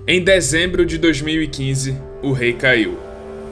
Em dezembro de 2015, o rei caiu.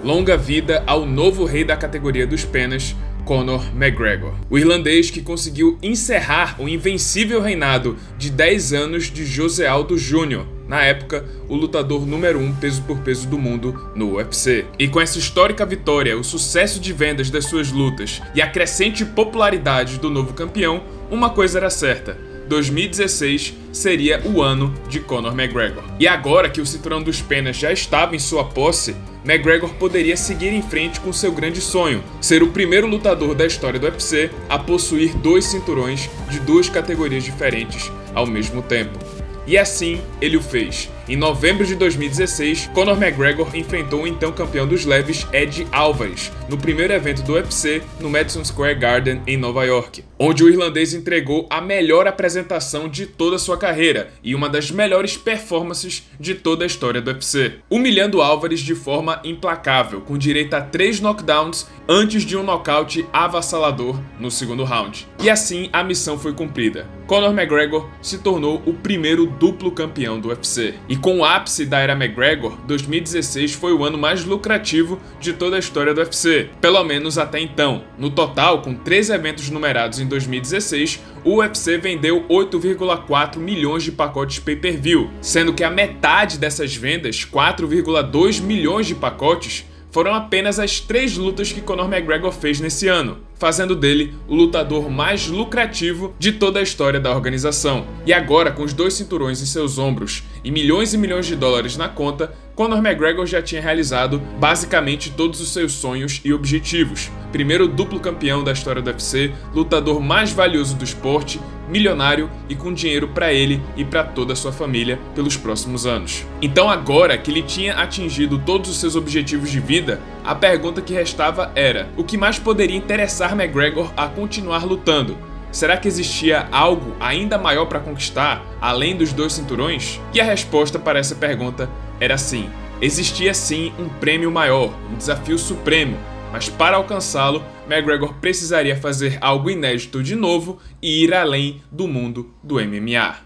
Longa vida ao novo rei da categoria dos penas, Conor McGregor. O irlandês que conseguiu encerrar o invencível reinado de 10 anos de José Aldo Jr., na época, o lutador número 1 peso por peso do mundo no UFC. E com essa histórica vitória, o sucesso de vendas das suas lutas e a crescente popularidade do novo campeão, uma coisa era certa: 2016 seria o ano de Conor McGregor. E agora que o cinturão dos penas já estava em sua posse, McGregor poderia seguir em frente com seu grande sonho: ser o primeiro lutador da história do UFC a possuir 2 cinturões de 2 categorias diferentes ao mesmo tempo. E assim ele o fez. Em novembro de 2016, Conor McGregor enfrentou o então campeão dos leves Eddie Alvarez no primeiro evento do UFC no Madison Square Garden em Nova York, onde o irlandês entregou a melhor apresentação de toda a sua carreira e uma das melhores performances de toda a história do UFC, humilhando Alvarez de forma implacável, com direito a 3 knockdowns antes de um nocaute avassalador no segundo round. E assim a missão foi cumprida. Conor McGregor se tornou o primeiro duplo campeão do UFC. E com o ápice da era McGregor, 2016 foi o ano mais lucrativo de toda a história do UFC, pelo menos até então. No total, com 13 eventos numerados em 2016, o UFC vendeu 8,4 milhões de pacotes pay-per-view, sendo que a metade dessas vendas, 4,2 milhões de pacotes, foram apenas as 3 lutas que Conor McGregor fez nesse ano, fazendo dele o lutador mais lucrativo de toda a história da organização. E agora, com os 2 cinturões em seus ombros e milhões de dólares na conta, Conor McGregor já tinha realizado basicamente todos os seus sonhos e objetivos. Primeiro duplo campeão da história do UFC, lutador mais valioso do esporte, milionário e com dinheiro para ele e para toda a sua família pelos próximos anos. Então agora que ele tinha atingido todos os seus objetivos de vida, a pergunta que restava era: o que mais poderia interessar McGregor a continuar lutando? Será que existia algo ainda maior para conquistar, além dos 2 cinturões? E a resposta para essa pergunta era sim. Existia sim um prêmio maior, um desafio supremo, mas para alcançá-lo, McGregor precisaria fazer algo inédito de novo e ir além do mundo do MMA.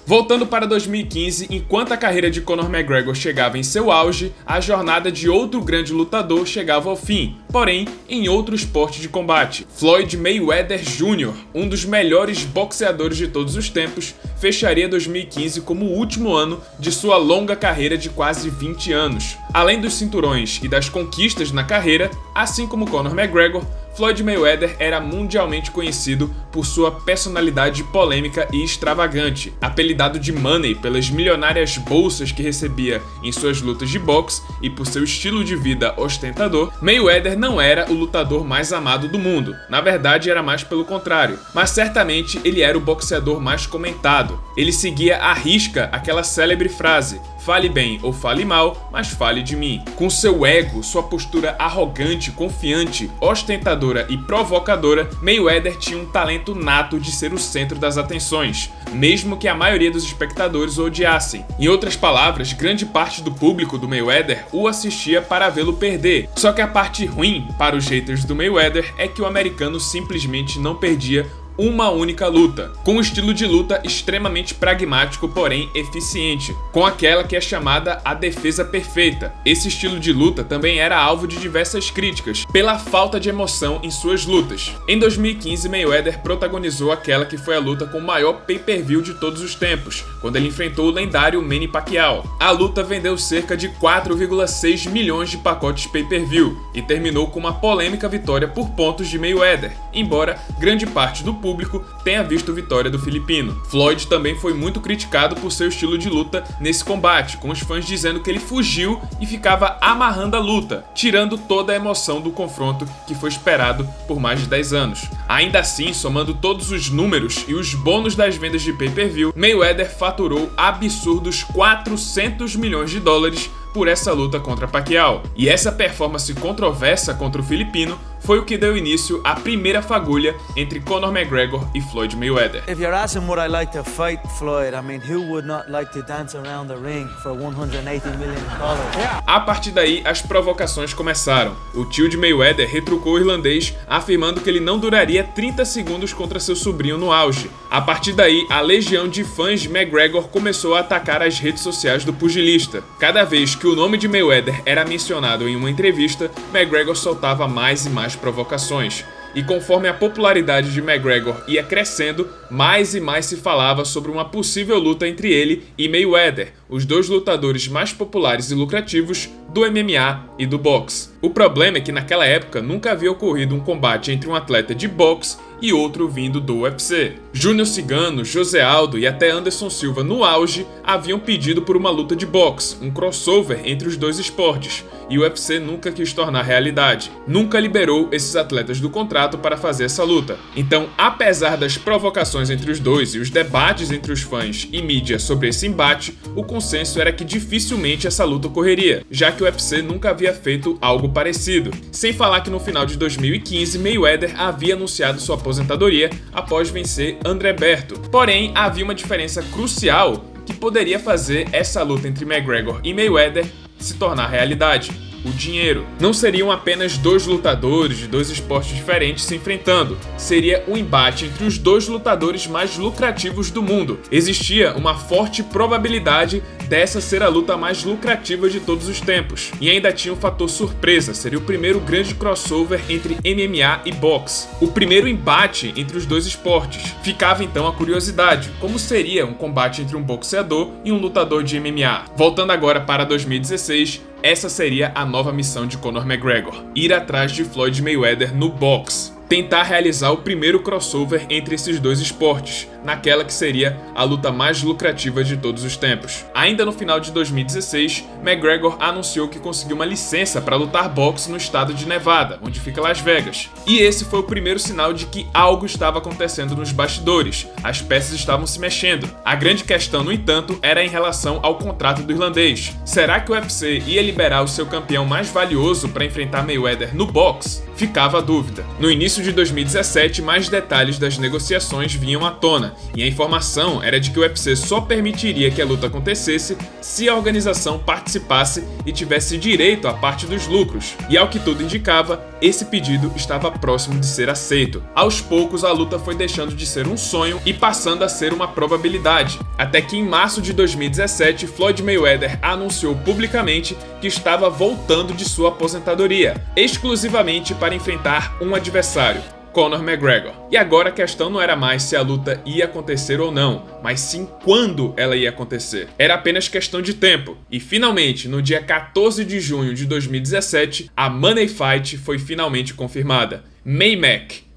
Voltando para 2015, enquanto a carreira de Conor McGregor chegava em seu auge, a jornada de outro grande lutador chegava ao fim, porém em outro esporte de combate. Floyd Mayweather Jr., um dos melhores boxeadores de todos os tempos, fecharia 2015 como o último ano de sua longa carreira de quase 20 anos. Além dos cinturões e das conquistas na carreira, assim como Conor McGregor, Floyd Mayweather era mundialmente conhecido por sua personalidade polêmica e extravagante. Apelidado de Money pelas milionárias bolsas que recebia em suas lutas de boxe e por seu estilo de vida ostentador, Mayweather não era o lutador mais amado do mundo. Na verdade, era mais pelo contrário. Mas certamente ele era o boxeador mais comentado. Ele seguia à risca aquela célebre frase: fale bem ou fale mal, mas fale de mim. Com seu ego, sua postura arrogante, confiante, ostentadora e provocadora, Mayweather tinha um talento nato de ser o centro das atenções, mesmo que a maioria dos espectadores o odiassem. Em outras palavras, grande parte do público do Mayweather o assistia para vê-lo perder. Só que a parte ruim para os haters do Mayweather é que o americano simplesmente não perdia uma única luta, com um estilo de luta extremamente pragmático, porém eficiente, com aquela que é chamada a defesa perfeita. Esse estilo de luta também era alvo de diversas críticas, pela falta de emoção em suas lutas. Em 2015, Mayweather protagonizou aquela que foi a luta com o maior pay-per-view de todos os tempos, quando ele enfrentou o lendário Manny Pacquiao. A luta vendeu cerca de 4,6 milhões de pacotes pay-per-view e terminou com uma polêmica vitória por pontos de Mayweather, embora grande parte do público tenha visto vitória do filipino. Floyd também foi muito criticado por seu estilo de luta nesse combate, com os fãs dizendo que ele fugiu e ficava amarrando a luta, tirando toda a emoção do confronto que foi esperado por mais de 10 anos. Ainda assim, somando todos os números e os bônus das vendas de pay-per-view, Mayweather faturou absurdos 400 milhões de dólares por essa luta contra Pacquiao. E essa performance controversa contra o filipino foi o que deu início à primeira fagulha entre Conor McGregor e Floyd Mayweather. If you're asking would I like to fight Floyd, I mean, who would not like to dance around the ring for 180 million dollars? A partir daí, as provocações começaram. O tio de Mayweather retrucou o irlandês, afirmando que ele não duraria 30 segundos contra seu sobrinho no auge. A partir daí, a legião de fãs de McGregor começou a atacar as redes sociais do pugilista. Cada vez que o nome de Mayweather era mencionado em uma entrevista, McGregor soltava mais e mais provocações. E conforme a popularidade de McGregor ia crescendo, mais e mais se falava sobre uma possível luta entre ele e Mayweather, os dois lutadores mais populares e lucrativos do MMA e do boxe. O problema é que naquela época nunca havia ocorrido um combate entre um atleta de boxe e outro vindo do UFC. Júnior Cigano, José Aldo e até Anderson Silva no auge haviam pedido por uma luta de boxe, um crossover entre os dois esportes, e o UFC nunca quis tornar realidade. Nunca liberou esses atletas do contrato para fazer essa luta. Então, apesar das provocações entre os dois e os debates entre os fãs e mídia sobre esse embate, o consenso era que dificilmente essa luta ocorreria, já que o UFC nunca havia feito algo parecido. Sem falar que no final de 2015, Mayweather havia anunciado sua aposentadoria após vencer André Berto. Porém, havia uma diferença crucial que poderia fazer essa luta entre McGregor e Mayweather se tornar realidade: o dinheiro. Não seriam apenas dois lutadores de dois esportes diferentes se enfrentando, seria um embate entre os dois lutadores mais lucrativos do mundo. Existia uma forte probabilidade dessa ser a luta mais lucrativa de todos os tempos. E ainda tinha um fator surpresa: seria o primeiro grande crossover entre MMA e boxe, o primeiro embate entre os dois esportes. Ficava então a curiosidade: como seria um combate entre um boxeador e um lutador de MMA? Voltando agora para 2016, essa seria a nova missão de Conor McGregor: ir atrás de Floyd Mayweather no boxe. Tentar realizar o primeiro crossover entre esses dois esportes, naquela que seria a luta mais lucrativa de todos os tempos. Ainda no final de 2016, McGregor anunciou que conseguiu uma licença para lutar boxe no estado de Nevada, onde fica Las Vegas. E esse foi o primeiro sinal de que algo estava acontecendo nos bastidores, as peças estavam se mexendo. A grande questão, no entanto, era em relação ao contrato do irlandês. Será que o UFC ia liberar o seu campeão mais valioso para enfrentar Mayweather no boxe? Ficava a dúvida. No início de 2017, mais detalhes das negociações vinham à tona, e a informação era de que o UFC só permitiria que a luta acontecesse se a organização participasse e tivesse direito à parte dos lucros. E ao que tudo indicava, esse pedido estava próximo de ser aceito. Aos poucos, a luta foi deixando de ser um sonho e passando a ser uma probabilidade, até que em março de 2017, Floyd Mayweather anunciou publicamente que estava voltando de sua aposentadoria, exclusivamente para enfrentar um adversário: Conor McGregor. E agora a questão não era mais se a luta ia acontecer ou não, mas sim quando ela ia acontecer. Era apenas questão de tempo. E finalmente, no dia 14 de junho de 2017, a Money Fight foi finalmente confirmada: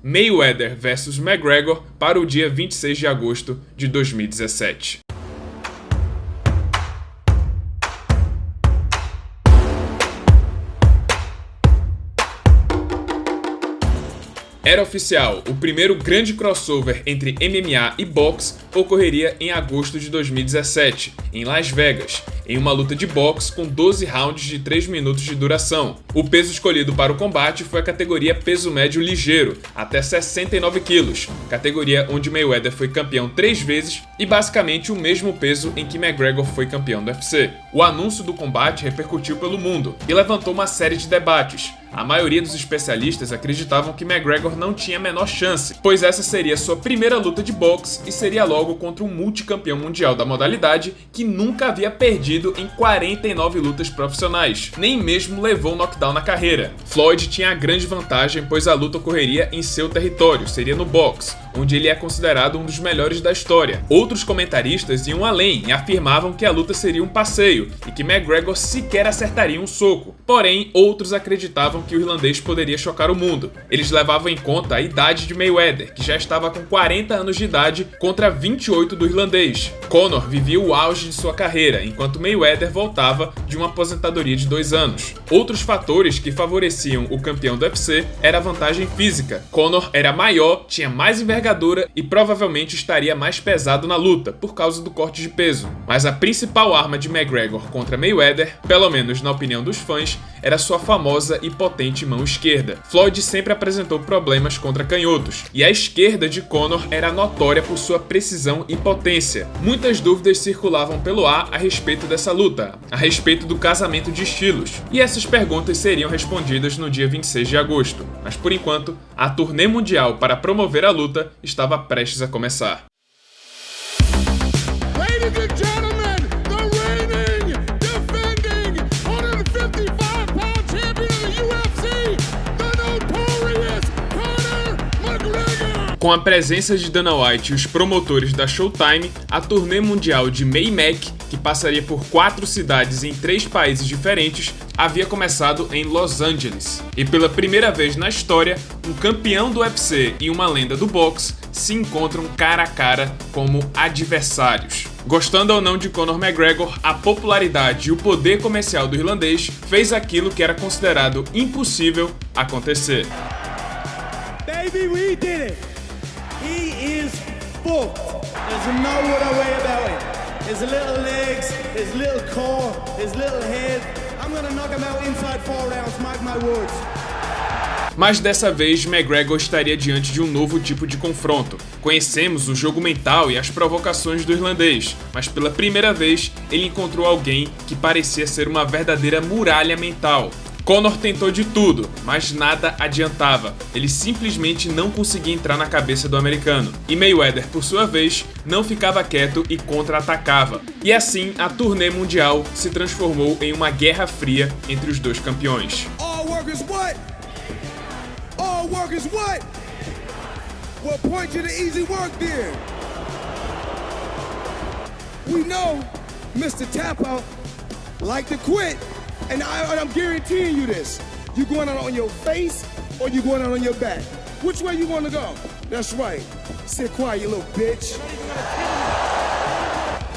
Mayweather vs McGregor para o dia 26 de agosto de 2017. Era oficial, o primeiro grande crossover entre MMA e boxe ocorreria em agosto de 2017, em Las Vegas, em uma luta de boxe com 12 rounds de 3 minutos de duração. O peso escolhido para o combate foi a categoria peso médio ligeiro, até 69 quilos, categoria onde Mayweather foi campeão 3 vezes e basicamente o mesmo peso em que McGregor foi campeão do UFC. O anúncio do combate repercutiu pelo mundo e levantou uma série de debates. A maioria dos especialistas acreditavam que McGregor não tinha a menor chance, pois essa seria sua primeira luta de boxe e seria logo contra um multicampeão mundial da modalidade que nunca havia perdido em 49 lutas profissionais, nem mesmo levou um knockdown na carreira. Floyd tinha a grande vantagem, pois a luta ocorreria em seu território, seria no boxe, onde ele é considerado um dos melhores da história. Outros comentaristas iam além e afirmavam que a luta seria um passeio e que McGregor sequer acertaria um soco. Porém, outros acreditavam que o irlandês poderia chocar o mundo. Eles levavam em conta a idade de Mayweather, que já estava com 40 anos de idade contra 28 do irlandês. Conor vivia o auge de sua carreira, enquanto Mayweather voltava de uma aposentadoria de 2 anos. Outros fatores que favoreciam o campeão do UFC era a vantagem física. Conor era maior, tinha mais envergadura e provavelmente estaria mais pesado na luta, por causa do corte de peso. Mas a principal arma de McGregor contra Mayweather, pelo menos na opinião dos fãs, era sua famosa e potente mão esquerda. Floyd sempre apresentou problemas contra canhotos, e a esquerda de Conor era notória por sua precisão e potência. Muitas dúvidas circulavam pelo ar a respeito dessa luta, a respeito do casamento de estilos, e essas perguntas seriam respondidas no dia 26 de agosto, mas por enquanto, a turnê mundial para promover a luta estava prestes a começar. Ladies and gentlemen, the reigning, defending, 155-pound champion of the UFC, the notorious Conor McGregor! Com a presença de Dana White e os promotores da Showtime, a turnê mundial de May Mac, que passaria por 4 cidades em 3 países diferentes, havia começado em Los Angeles. E pela primeira vez na história, um campeão do UFC e uma lenda do boxe se encontram cara a cara como adversários. Gostando ou não de Conor McGregor, a popularidade e o poder comercial do irlandês fez aquilo que era considerado impossível acontecer. Baby, we did it. He is fucked. There's no other way about it. His little legs, his little core, his little head. I'm gonna knock him out inside 4 rounds, mark my words. Mas dessa vez, McGregor estaria diante de um novo tipo de confronto. Conhecemos o jogo mental e as provocações do irlandês, mas pela primeira vez ele encontrou alguém que parecia ser uma verdadeira muralha mental. Conor tentou de tudo, mas nada adiantava. Ele simplesmente não conseguia entrar na cabeça do americano. E Mayweather, por sua vez, não ficava quieto e contra-atacava. E assim, a turnê mundial se transformou em uma guerra fria entre os dois campeões. All work is what? All work is what? Well, point to the easy work there. We know Mr. Tap Out like to quit. And I'm guaranteeing you this. You going out on your face or you going out on your back? Which way you want to go? That's right. Sit quiet, you little bitch.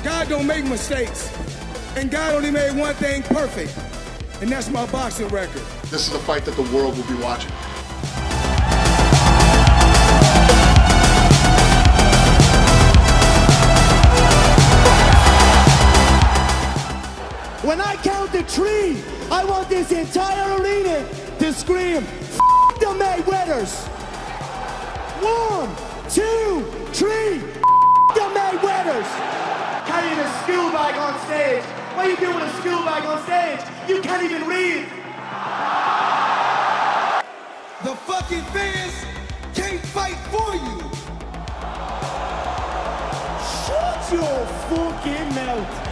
God don't make mistakes. And God only made one thing perfect. And that's my boxing record. This is the fight that the world will be watching. When I count to 3, I want this entire arena to scream, F*** the Mayweathers. 1, 2, 3, F*** the Mayweathers. Carrying a school bag on stage. What are you doing with a school bag on stage? You can't even read. The fucking fans can't fight for you. Shut your fucking mouth.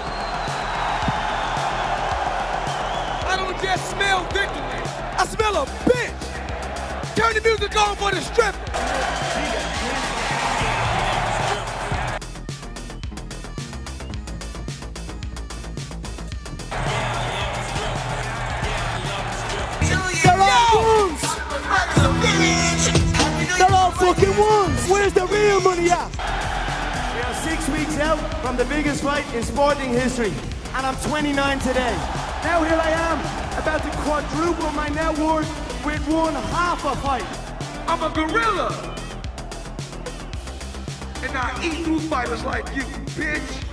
I don't just smell victory. I smell a bitch. Turn the music on for the stripper. They're all ones. They're all fucking ones. Where's the real money at? We are 6 weeks out from the biggest fight in sporting history, and I'm 29 today. Now here I am, about to quadruple my net worth with 1/2 a fight. I'm a gorilla. And I eat through fighters like you, bitch.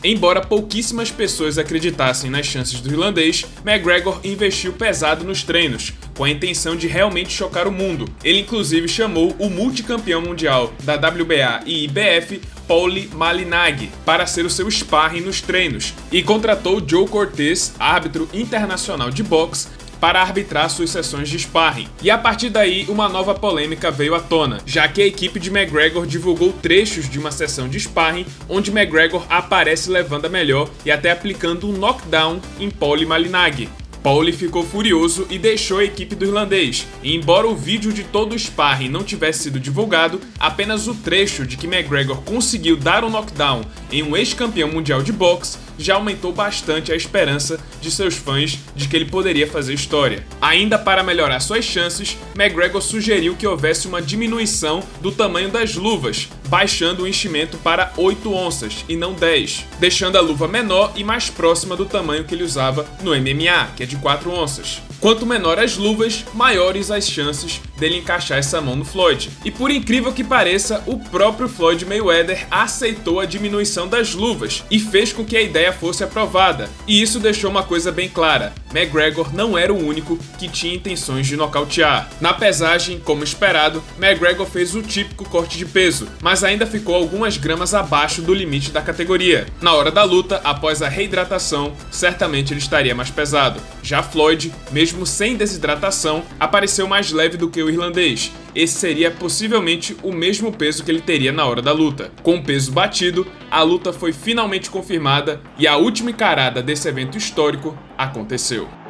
Embora pouquíssimas pessoas acreditassem nas chances do irlandês, McGregor investiu pesado nos treinos, com a intenção de realmente chocar o mundo. Ele inclusive chamou o multicampeão mundial da WBA e IBF, Paulie Malignaggi, para ser o seu sparring nos treinos, e contratou Joe Cortez, árbitro internacional de boxe, para arbitrar suas sessões de sparring. E a partir daí, uma nova polêmica veio à tona, já que a equipe de McGregor divulgou trechos de uma sessão de sparring onde McGregor aparece levando a melhor e até aplicando um knockdown em Paulie Malignaggi. Paulie ficou furioso e deixou a equipe do irlandês, e embora o vídeo de todo o sparring não tivesse sido divulgado, apenas o trecho de que McGregor conseguiu dar um knockdown em um ex-campeão mundial de boxe já aumentou bastante a esperança de seus fãs de que ele poderia fazer história. Ainda para melhorar suas chances, McGregor sugeriu que houvesse uma diminuição do tamanho das luvas, baixando o enchimento para 8 onças e não 10, deixando a luva menor e mais próxima do tamanho que ele usava no MMA, que é de 4 onças. Quanto menor as luvas, maiores as chances dele encaixar essa mão no Floyd. E por incrível que pareça, o próprio Floyd Mayweather aceitou a diminuição das luvas e fez com que a ideia fosse aprovada. E isso deixou uma coisa bem clara: McGregor não era o único que tinha intenções de nocautear. Na pesagem, como esperado, McGregor fez o típico corte de peso, mas ainda ficou algumas gramas abaixo do limite da categoria. Na hora da luta, após a reidratação, certamente ele estaria mais pesado. Já Floyd, mesmo sem desidratação, apareceu mais leve do que o irlandês. Esse seria possivelmente o mesmo peso que ele teria na hora da luta. Com o peso batido, a luta foi finalmente confirmada e a última encarada desse evento histórico aconteceu. –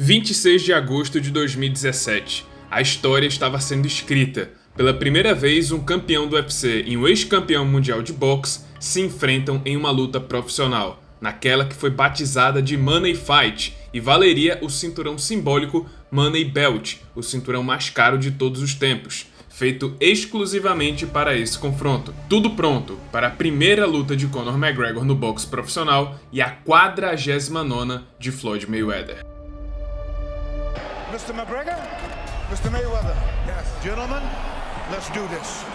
26 de agosto de 2017. A história estava sendo escrita. Pela primeira vez, um campeão do UFC e um ex-campeão mundial de boxe se enfrentam em uma luta profissional, naquela que foi batizada de Money Fight e valeria o cinturão simbólico Money Belt, o cinturão mais caro de todos os tempos, feito exclusivamente para esse confronto. Tudo pronto para a primeira luta de Conor McGregor no boxe profissional e a 49ª de Floyd Mayweather. Mr. McGregor, Mr. Mayweather. Yes. Gentlemen, let's do this.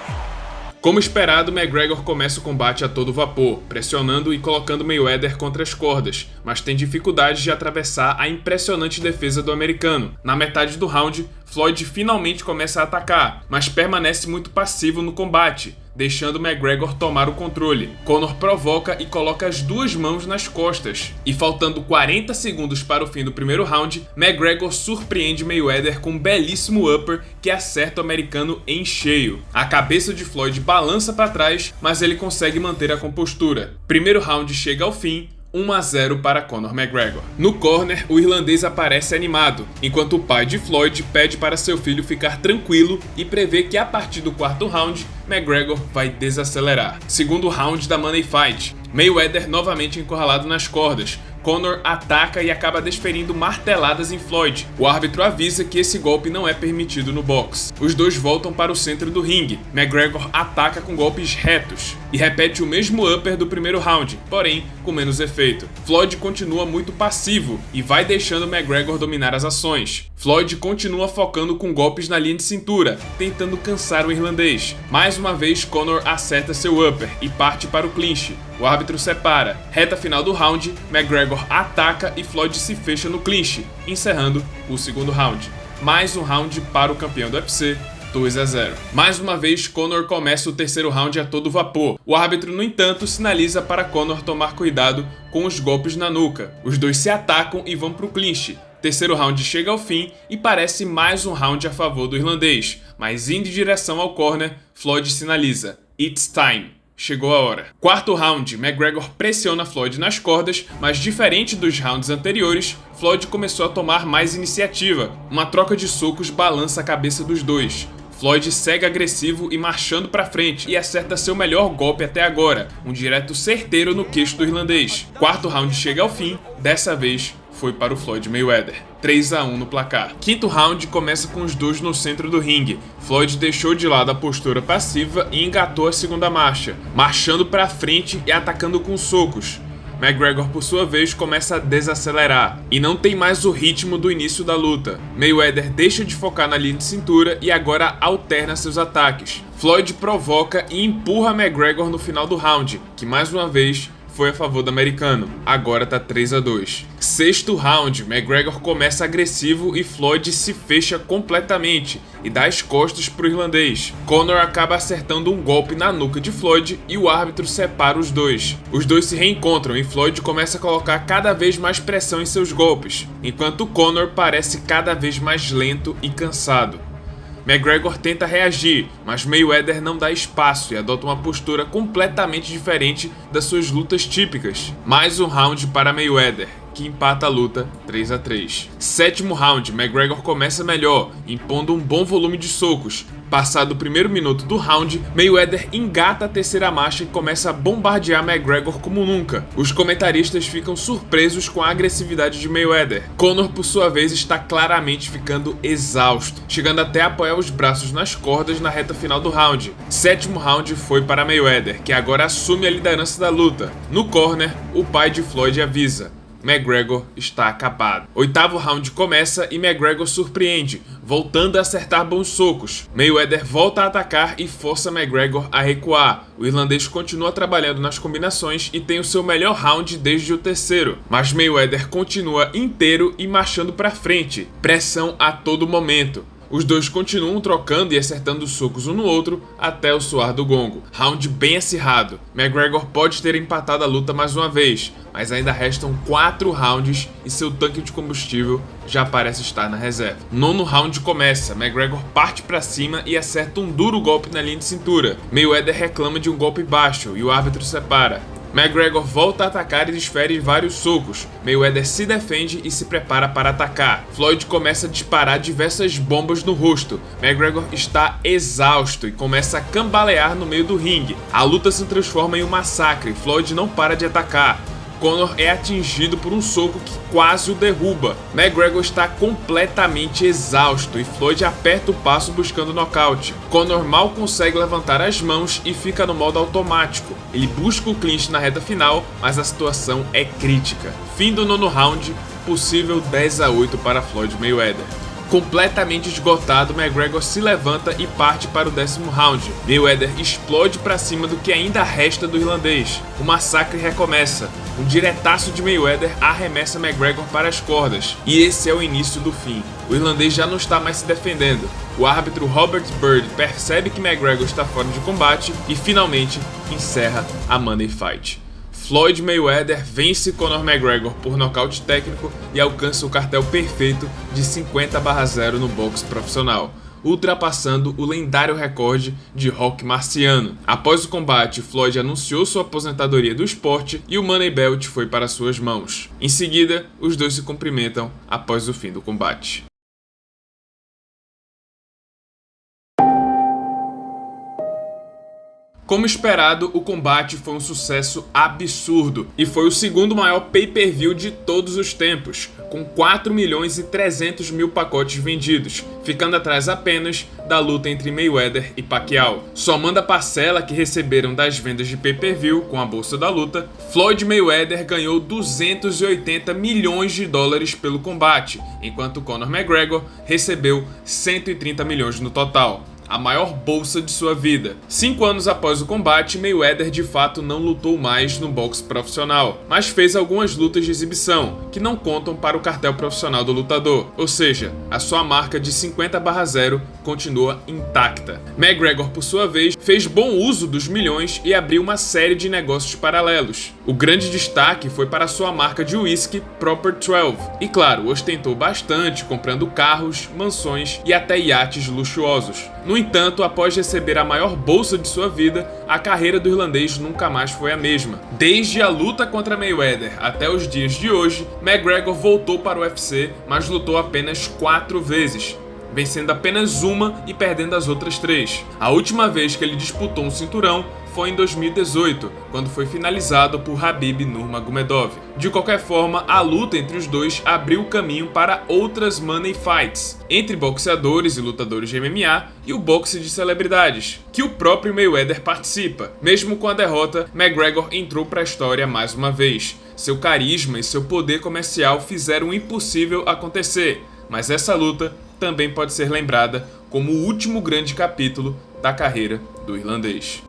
Como esperado, McGregor começa o combate a todo vapor, pressionando e colocando Mayweather contra as cordas, mas tem dificuldade de atravessar a impressionante defesa do americano. Na metade do round, Floyd finalmente começa a atacar, mas permanece muito passivo no combate, deixando McGregor tomar o controle. Conor provoca e coloca as duas mãos nas costas. E faltando 40 segundos para o fim do primeiro round, McGregor surpreende Mayweather com um belíssimo upper que acerta o americano em cheio. A cabeça de Floyd balança para trás, mas ele consegue manter a compostura. Primeiro round chega ao fim, 1-0 para Conor McGregor. No corner, o irlandês aparece animado, enquanto o pai de Floyd pede para seu filho ficar tranquilo e prevê que a partir do quarto round, McGregor vai desacelerar. Segundo round da Money Fight, Mayweather novamente encurralado nas cordas. Conor ataca e acaba desferindo marteladas em Floyd. O árbitro avisa que esse golpe não é permitido no boxe. Os dois voltam para o centro do ringue. McGregor ataca com golpes retos e repete o mesmo upper do primeiro round, porém com menos efeito. Floyd continua muito passivo e vai deixando McGregor dominar as ações. Floyd continua focando com golpes na linha de cintura, tentando cansar o irlandês. Mais uma vez, Conor acerta seu upper e parte para o clinch. O árbitro separa. Reta final do round, McGregor ataca e Floyd se fecha no clinch, encerrando o segundo round. Mais um round para o campeão do UFC, 2-0. Mais uma vez, Conor começa o terceiro round a todo vapor. O árbitro, no entanto, sinaliza para Conor tomar cuidado com os golpes na nuca. Os dois se atacam e vão para o clinch. Terceiro round chega ao fim e parece mais um round a favor do irlandês, mas indo em direção ao corner, Floyd sinaliza: "It's time." Chegou a hora. Quarto round, McGregor pressiona Floyd nas cordas, mas diferente dos rounds anteriores, Floyd começou a tomar mais iniciativa. Uma troca de socos balança a cabeça dos dois. Floyd segue agressivo e marchando para frente e acerta seu melhor golpe até agora, um direto certeiro no queixo do irlandês. Quarto round chega ao fim, dessa vez foi para o Floyd Mayweather. 3-1 no placar. Quinto round começa com os dois no centro do ringue. Floyd deixou de lado a postura passiva e engatou a segunda marcha, marchando para frente e atacando com socos. McGregor, por sua vez, começa a desacelerar e não tem mais o ritmo do início da luta. Mayweather deixa de focar na linha de cintura e agora alterna seus ataques. Floyd provoca e empurra McGregor no final do round, que mais uma vez foi a favor do americano. Agora tá 3-2. Sexto round, McGregor começa agressivo e Floyd se fecha completamente e dá as costas pro irlandês. Conor acaba acertando um golpe na nuca de Floyd e o árbitro separa os dois. Os dois se reencontram e Floyd começa a colocar cada vez mais pressão em seus golpes, enquanto Conor parece cada vez mais lento e cansado. McGregor tenta reagir, mas Mayweather não dá espaço e adota uma postura completamente diferente das suas lutas típicas. Mais um round para Mayweather que empata a luta 3-3. Sétimo round, McGregor começa melhor, impondo um bom volume de socos. Passado o primeiro minuto do round, Mayweather engata a terceira marcha e começa a bombardear McGregor como nunca. Os comentaristas ficam surpresos com a agressividade de Mayweather. Conor, por sua vez, está claramente ficando exausto, chegando até a apoiar os braços nas cordas na reta final do round. Sétimo round foi para Mayweather, que agora assume a liderança da luta. No corner, o pai de Floyd avisa: McGregor está acabado. Oitavo round começa e McGregor surpreende, voltando a acertar bons socos. Mayweather volta a atacar e força McGregor a recuar. O irlandês continua trabalhando nas combinações e tem o seu melhor round desde o terceiro, mas Mayweather continua inteiro e marchando para frente. Pressão a todo momento. Os dois continuam trocando e acertando socos um no outro até o soar do gongo. Round bem acirrado. McGregor pode ter empatado a luta mais uma vez, mas ainda restam 4 rounds e seu tanque de combustível já parece estar na reserva. Nono round começa. McGregor parte para cima e acerta um duro golpe na linha de cintura. Mayweather reclama de um golpe baixo e o árbitro separa. McGregor volta a atacar e desfere vários socos. Mayweather se defende e se prepara para atacar. Floyd começa a disparar diversas bombas no rosto. McGregor está exausto e começa a cambalear no meio do ringue. A luta se transforma em um massacre. Floyd não para de atacar. Conor é atingido por um soco que quase o derruba. McGregor está completamente exausto e Floyd aperta o passo buscando nocaute. Conor mal consegue levantar as mãos e fica no modo automático. Ele busca o clinch na reta final, mas a situação é crítica. Fim do nono round, possível 10-8 para Floyd Mayweather. Completamente esgotado, McGregor se levanta e parte para o 10º round. Mayweather explode para cima do que ainda resta do irlandês. O massacre recomeça. Um diretaço de Mayweather arremessa McGregor para as cordas. E esse é o início do fim. O irlandês já não está mais se defendendo. O árbitro Robert Byrd percebe que McGregor está fora de combate e finalmente encerra a Money Fight. Floyd Mayweather vence Conor McGregor por nocaute técnico e alcança o cartel perfeito de 50-0 no boxe profissional, ultrapassando o lendário recorde de Rocky Marciano. Após o combate, Floyd anunciou sua aposentadoria do esporte e o Money Belt foi para suas mãos. Em seguida, os dois se cumprimentam após o fim do combate. Como esperado, o combate foi um sucesso absurdo e foi o segundo maior pay-per-view de todos os tempos, com 4.300.000 pacotes vendidos, ficando atrás apenas da luta entre Mayweather e Pacquiao. Somando a parcela que receberam das vendas de pay-per-view com a bolsa da luta, Floyd Mayweather ganhou 280 milhões de dólares pelo combate, enquanto Conor McGregor recebeu 130 milhões no total. A maior bolsa de sua vida. 5 anos após o combate, Mayweather de fato não lutou mais no boxe profissional, mas fez algumas lutas de exibição, que não contam para o cartel profissional do lutador, ou seja, a sua marca de 50-0 continua intacta. McGregor, por sua vez, fez bom uso dos milhões e abriu uma série de negócios paralelos. O grande destaque foi para sua marca de whisky Proper 12, e claro, ostentou bastante comprando carros, mansões e até iates luxuosos. No entanto, após receber a maior bolsa de sua vida, a carreira do irlandês nunca mais foi a mesma. Desde a luta contra Mayweather até os dias de hoje, McGregor voltou para o UFC, mas lutou apenas 4 vezes, vencendo apenas uma e perdendo as outras 3. A última vez que ele disputou um cinturão foi em 2018, quando foi finalizado por Khabib Nurmagomedov. De qualquer forma, a luta entre os dois abriu o caminho para outras money fights, entre boxeadores e lutadores de MMA e o boxe de celebridades, que o próprio Mayweather participa. Mesmo com a derrota, McGregor entrou para a história mais uma vez. Seu carisma e seu poder comercial fizeram o impossível acontecer, mas essa luta também pode ser lembrada como o último grande capítulo da carreira do irlandês.